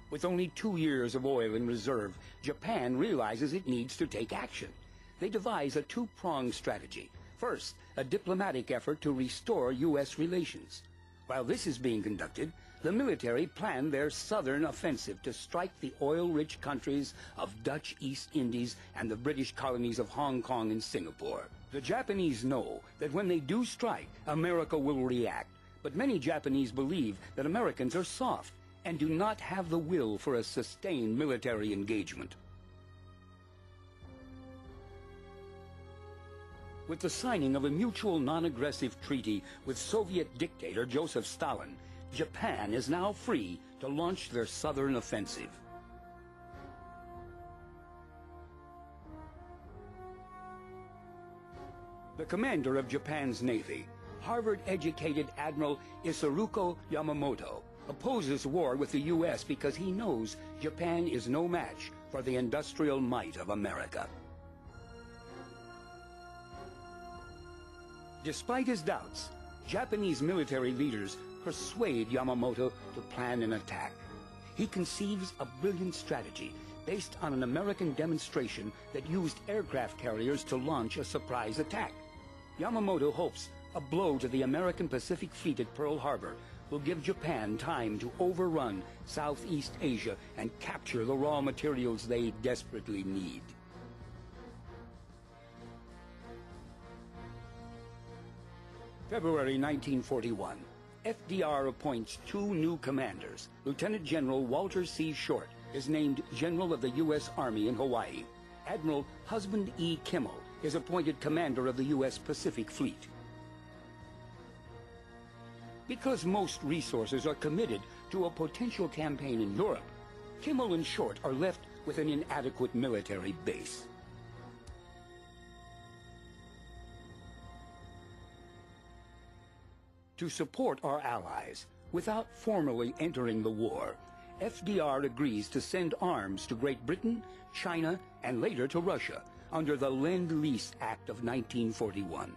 With only 2 years of oil in reserve, Japan realizes it needs to take action. They devise a two-pronged strategy. First, a diplomatic effort to restore U.S. relations. While this is being conducted, the military plan their southern offensive to strike the oil-rich countries of Dutch East Indies and the British colonies of Hong Kong and Singapore. The Japanese know that when they do strike, America will react. But many Japanese believe that Americans are soft and do not have the will for a sustained military engagement. With the signing of a mutual non-aggressive treaty with Soviet dictator Joseph Stalin, Japan is now free to launch their southern offensive. The commander of Japan's Navy, Harvard-educated Admiral Isoroku Yamamoto, opposes war with the U.S. because he knows Japan is no match for the industrial might of America. Despite his doubts, Japanese military leaders persuade Yamamoto to plan an attack. He conceives a brilliant strategy based on an American demonstration that used aircraft carriers to launch a surprise attack. Yamamoto hopes a blow to the American Pacific Fleet at Pearl Harbor will give Japan time to overrun Southeast Asia and capture the raw materials they desperately need. February 1941, FDR appoints 2 new commanders. Lieutenant General Walter C. Short is named General of the U.S. Army in Hawaii. Admiral Husband E. Kimmel is appointed Commander of the U.S. Pacific Fleet. Because most resources are committed to a potential campaign in Europe, Kimmel and Short are left with an inadequate military base. To support our allies, without formally entering the war, FDR agrees to send arms to Great Britain, China, and later to Russia under the Lend-Lease Act of 1941.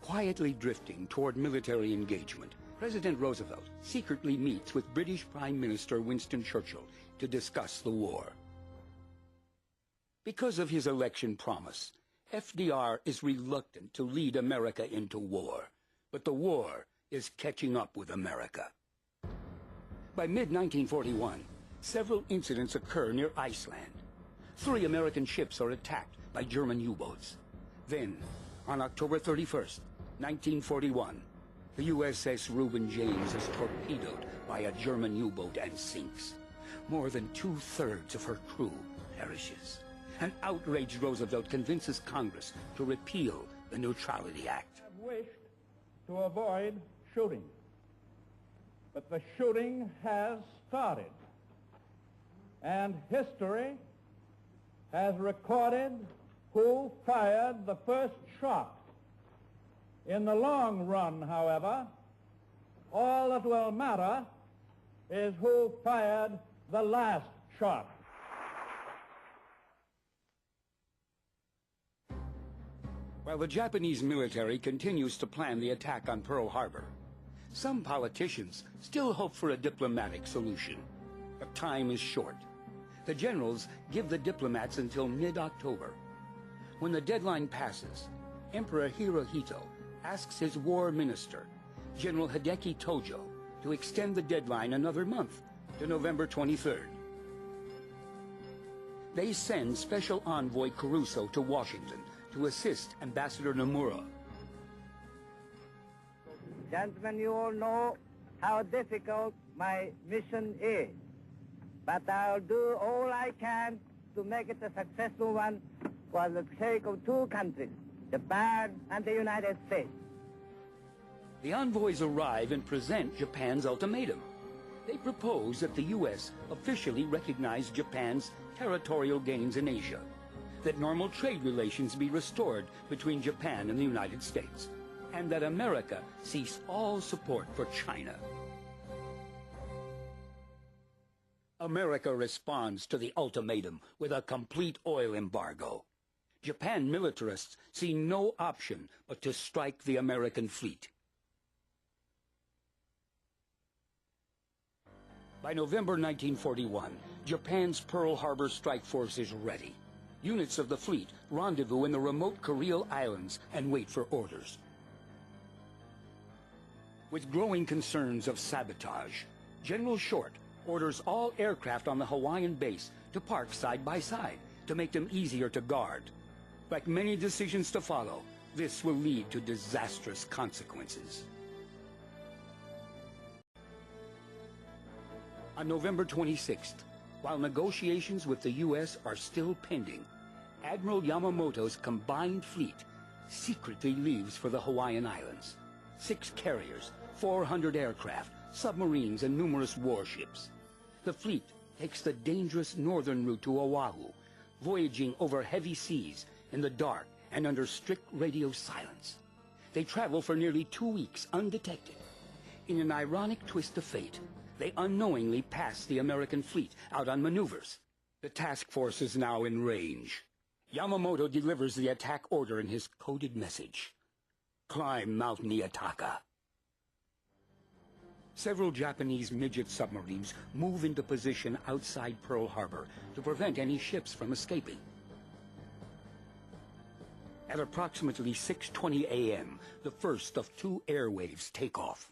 Quietly drifting toward military engagement, President Roosevelt secretly meets with British Prime Minister Winston Churchill to discuss the war. Because of his election promise, FDR is reluctant to lead America into war. But the war is catching up with America. By mid-1941, several incidents occur near Iceland. 3 American ships are attacked by German U-boats. Then, on October 31st, 1941, the USS Reuben James is torpedoed by a German U-boat and sinks. More than 2/3 of her crew perishes. An outraged Roosevelt convinces Congress to repeal the Neutrality Act. To avoid shooting. But the shooting has started. And history has recorded who fired the first shot. In the long run, however, all that will matter is who fired the last shot. While the Japanese military continues to plan the attack on Pearl Harbor, some politicians still hope for a diplomatic solution. But time is short. The generals give the diplomats until mid-October. When the deadline passes, Emperor Hirohito asks his war minister, General Hideki Tojo, to extend the deadline another month to November 23rd. They send Special Envoy Caruso to Washington to assist Ambassador Nomura. Gentlemen, you all know how difficult my mission is, but I'll do all I can to make it a successful one for the sake of 2 countries, Japan and the United States. The envoys arrive and present Japan's ultimatum. They propose that the U.S. officially recognize Japan's territorial gains in Asia, that normal trade relations be restored between Japan and the United States, and that America cease all support for China. America responds to the ultimatum with a complete oil embargo. Japan militarists see no option but to strike the American fleet. By November 1941, Japan's Pearl Harbor strike force is ready. Units of the fleet rendezvous in the remote Kuril Islands and wait for orders. With growing concerns of sabotage, General Short orders all aircraft on the Hawaiian base to park side by side to make them easier to guard. Like many decisions to follow, this will lead to disastrous consequences. On November 26th, while negotiations with the U.S. are still pending, Admiral Yamamoto's combined fleet secretly leaves for the Hawaiian Islands. 6 carriers, 400 aircraft, submarines, and numerous warships. The fleet takes the dangerous northern route to Oahu, voyaging over heavy seas in the dark and under strict radio silence. They travel for nearly 2 weeks undetected. In an ironic twist of fate, they unknowingly pass the American fleet out on maneuvers. The task force is now in range. Yamamoto delivers the attack order in his coded message. Climb Mount Niitaka. Several Japanese midget submarines move into position outside Pearl Harbor to prevent any ships from escaping. At approximately 6:20 a.m., the first of 2 air waves take off.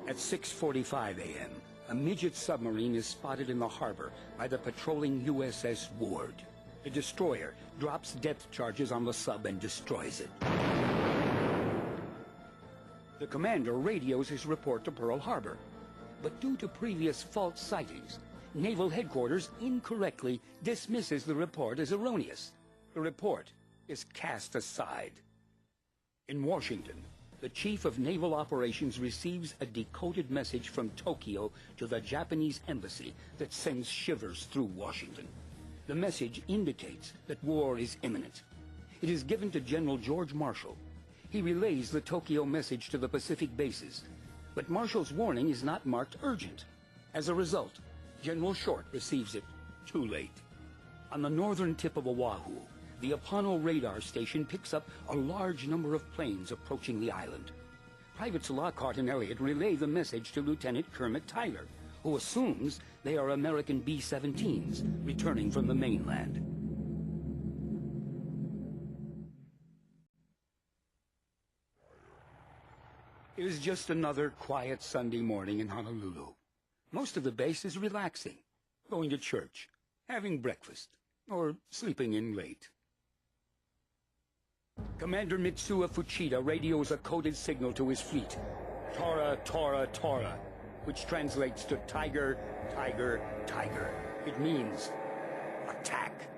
At 6:45 a.m., a midget submarine is spotted in the harbor by the patrolling USS Ward. The destroyer drops depth charges on the sub and destroys it. The commander radios his report to Pearl Harbor, but due to previous false sightings, Naval Headquarters incorrectly dismisses the report as erroneous. The report is cast aside. In Washington, the Chief of Naval Operations receives a decoded message from Tokyo to the Japanese embassy that sends shivers through Washington. The message indicates that war is imminent. It is given to General George Marshall. He relays the Tokyo message to the Pacific bases, but Marshall's warning is not marked urgent. As a result, General Short receives it too late. On the northern tip of Oahu, the Apano radar station picks up a large number of planes approaching the island. Privates Lockhart and Elliott relay the message to Lieutenant Kermit Tyler, who assumes they are American B-17s returning from the mainland. It is just another quiet Sunday morning in Honolulu. Most of the base is relaxing, going to church, having breakfast, or sleeping in late. Commander Mitsuo Fuchida radios a coded signal to his fleet, Tora, Tora, Tora, which translates to Tiger, Tiger, Tiger. It means attack.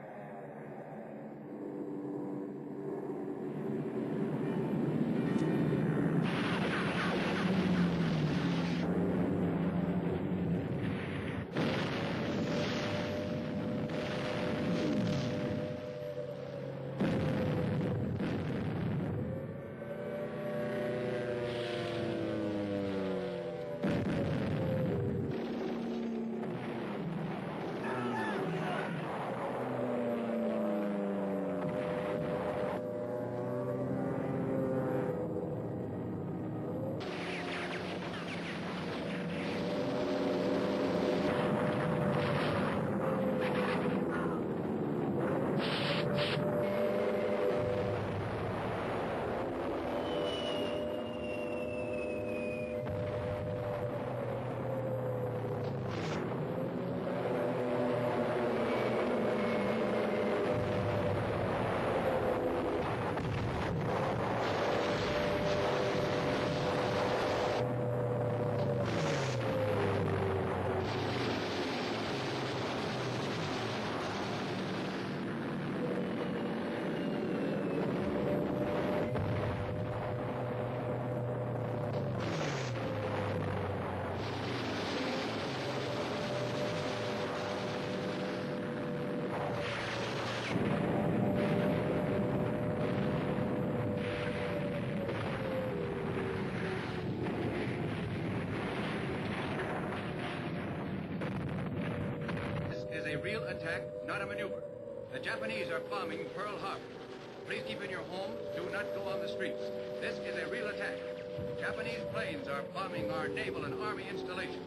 attack, not a maneuver. The Japanese are bombing Pearl Harbor. Please keep in your homes. Do not go on the streets. This is a real attack. Japanese planes are bombing our naval and army installations.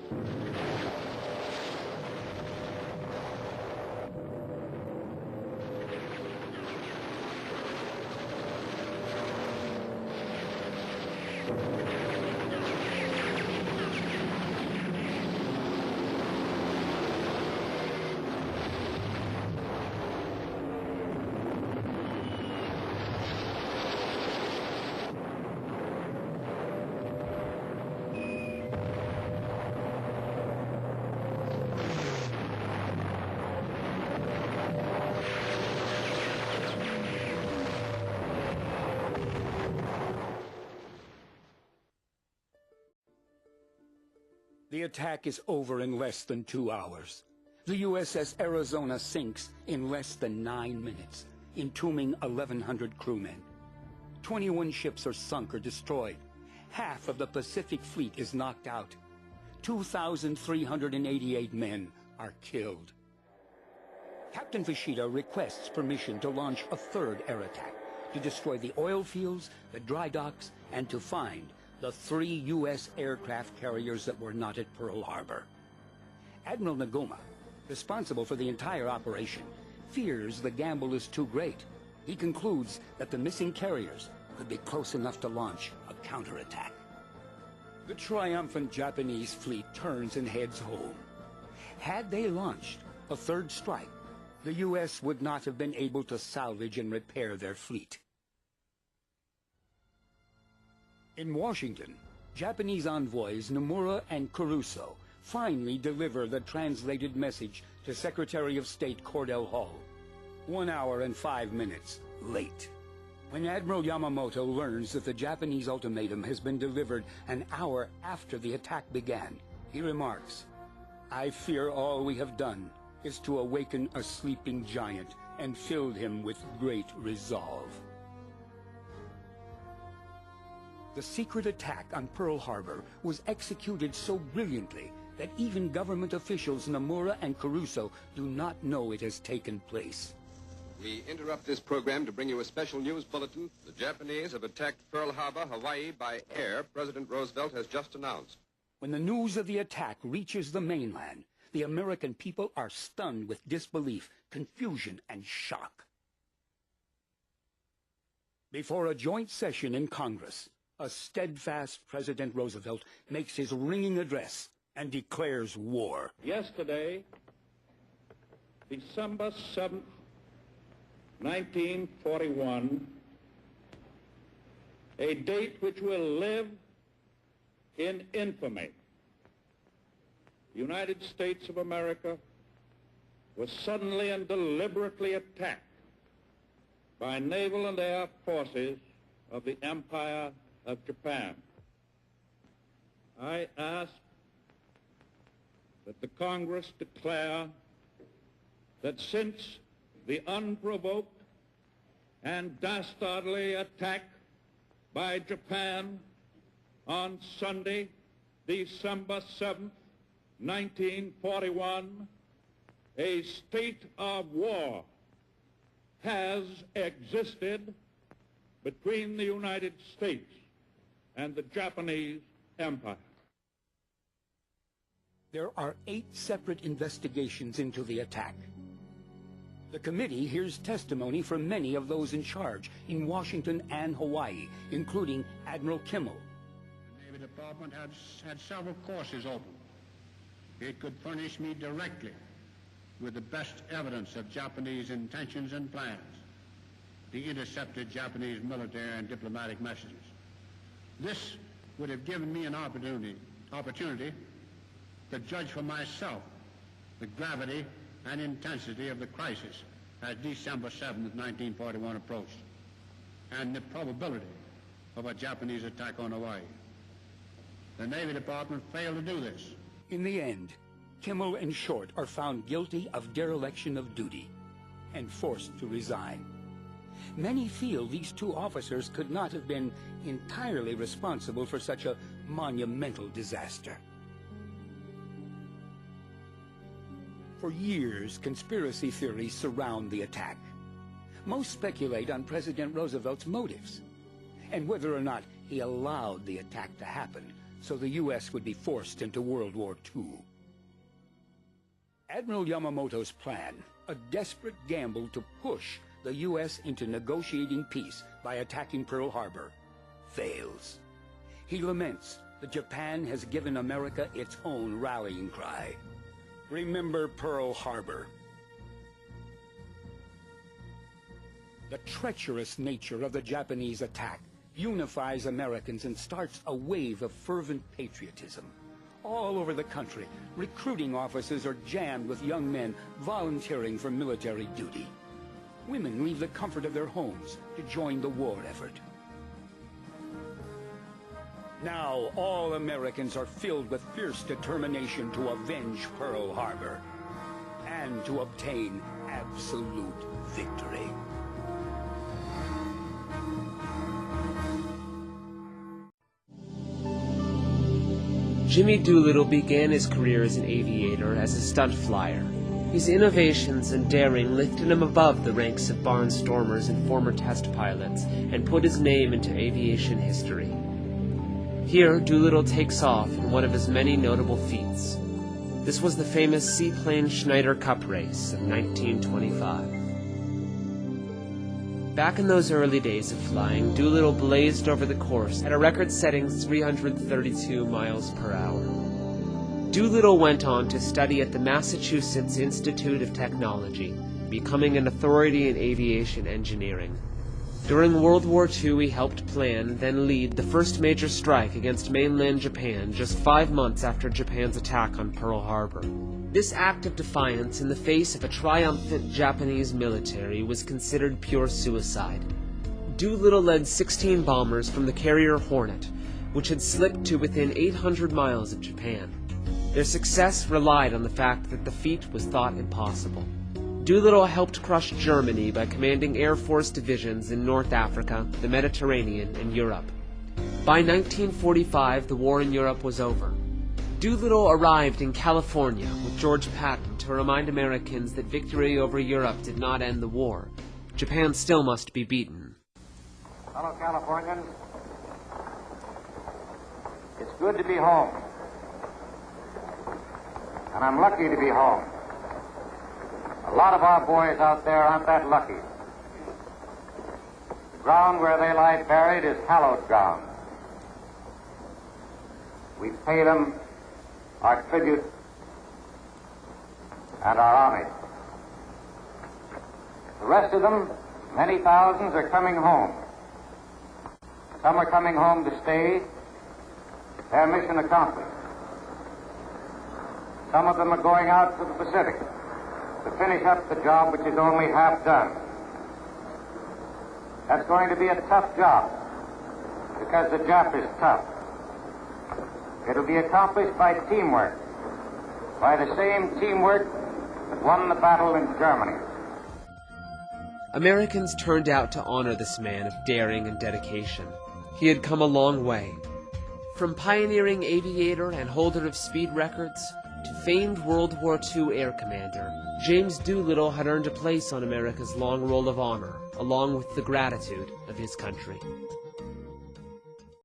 The attack is over in less than 2 hours. The USS Arizona sinks in less than 9 minutes, entombing 1,100 crewmen. 21 ships are sunk or destroyed. Half of the Pacific Fleet is knocked out. 2,388 men are killed. Captain Fushida requests permission to launch a third air attack to destroy the oil fields, the dry docks, and to find the 3 U.S. aircraft carriers that were not at Pearl Harbor. Admiral Nagoma, responsible for the entire operation, fears the gamble is too great. He concludes that the missing carriers could be close enough to launch a counterattack. The triumphant Japanese fleet turns and heads home. Had they launched a third strike, the U.S. would not have been able to salvage and repair their fleet. In Washington, Japanese envoys Nomura and Kuruso finally deliver the translated message to Secretary of State Cordell Hull, 1 hour and 5 minutes late. When Admiral Yamamoto learns that the Japanese ultimatum has been delivered an hour after the attack began, he remarks, "I fear all we have done is to awaken a sleeping giant and filled him with great resolve." The secret attack on Pearl Harbor was executed so brilliantly that even government officials Nomura and Kuruso do not know it has taken place. We interrupt this program to bring you a special news bulletin. The Japanese have attacked Pearl Harbor, Hawaii, by air, President Roosevelt has just announced. When the news of the attack reaches the mainland, the American people are stunned with disbelief, confusion, and shock. Before a joint session in Congress, a steadfast President Roosevelt makes his ringing address and declares war. Yesterday, December 7th, 1941, a date which will live in infamy. The United States of America was suddenly and deliberately attacked by naval and air forces of the Empire of Japan. I ask that the Congress declare that since the unprovoked and dastardly attack by Japan on Sunday, December 7th, 1941, a state of war has existed between the United States and the Japanese Empire. There are 8 separate investigations into the attack. The committee hears testimony from many of those in charge in Washington and Hawaii, including Admiral Kimmel. The Navy Department had several courses open. It could furnish me directly with the best evidence of Japanese intentions and plans, the intercepted Japanese military and diplomatic messages. This would have given me an opportunity to judge for myself the gravity and intensity of the crisis as December 7th, 1941 approached, and the probability of a Japanese attack on Hawaii. The Navy Department failed to do this. In the end, Kimmel and Short are found guilty of dereliction of duty and forced to resign. Many feel these 2 officers could not have been entirely responsible for such a monumental disaster. For years, conspiracy theories surround the attack. Most speculate on President Roosevelt's motives and whether or not he allowed the attack to happen so the U.S. would be forced into World War II. Admiral Yamamoto's plan, a desperate gamble to push the U.S. into negotiating peace by attacking Pearl Harbor, fails. He laments that Japan has given America its own rallying cry. Remember Pearl Harbor. The treacherous nature of the Japanese attack unifies Americans and starts a wave of fervent patriotism. All over the country, recruiting offices are jammed with young men volunteering for military duty. Women leave the comfort of their homes to join the war effort. Now, all Americans are filled with fierce determination to avenge Pearl Harbor and to obtain absolute victory. Jimmy Doolittle began his career as an aviator as a stunt flyer. His innovations and daring lifted him above the ranks of barnstormers and former test pilots and put his name into aviation history. Here, Doolittle takes off in one of his many notable feats. This was the famous Seaplane Schneider Cup race of 1925. Back in those early days of flying, Doolittle blazed over the course at a record-setting 332 miles per hour. Doolittle went on to study at the Massachusetts Institute of Technology, becoming an authority in aviation engineering. During World War II, he helped plan, then lead, the first major strike against mainland Japan just 5 months after Japan's attack on Pearl Harbor. This act of defiance in the face of a triumphant Japanese military was considered pure suicide. Doolittle led 16 bombers from the carrier Hornet, which had slipped to within 800 miles of Japan. Their success relied on the fact that the feat was thought impossible. Doolittle helped crush Germany by commanding Air Force divisions in North Africa, the Mediterranean, and Europe. By 1945, the war in Europe was over. Doolittle arrived in California with George Patton to remind Americans that victory over Europe did not end the war. Japan still must be beaten. Fellow Californians, it's good to be home. And I'm lucky to be home. A lot of our boys out there aren't that lucky. The ground where they lie buried is hallowed ground. We pay them our tribute and our homage. The rest of them, many thousands, are coming home. Some are coming home to stay, their mission accomplished. Some of them are going out to the Pacific to finish up the job which is only half done. That's going to be a tough job because the job is tough. It'll be accomplished by teamwork, by the same teamwork that won the battle in Germany. Americans turned out to honor this man of daring and dedication. He had come a long way. From pioneering aviator and holder of speed records to famed World War II air commander, James Doolittle had earned a place on America's long roll of honor, along with the gratitude of his country.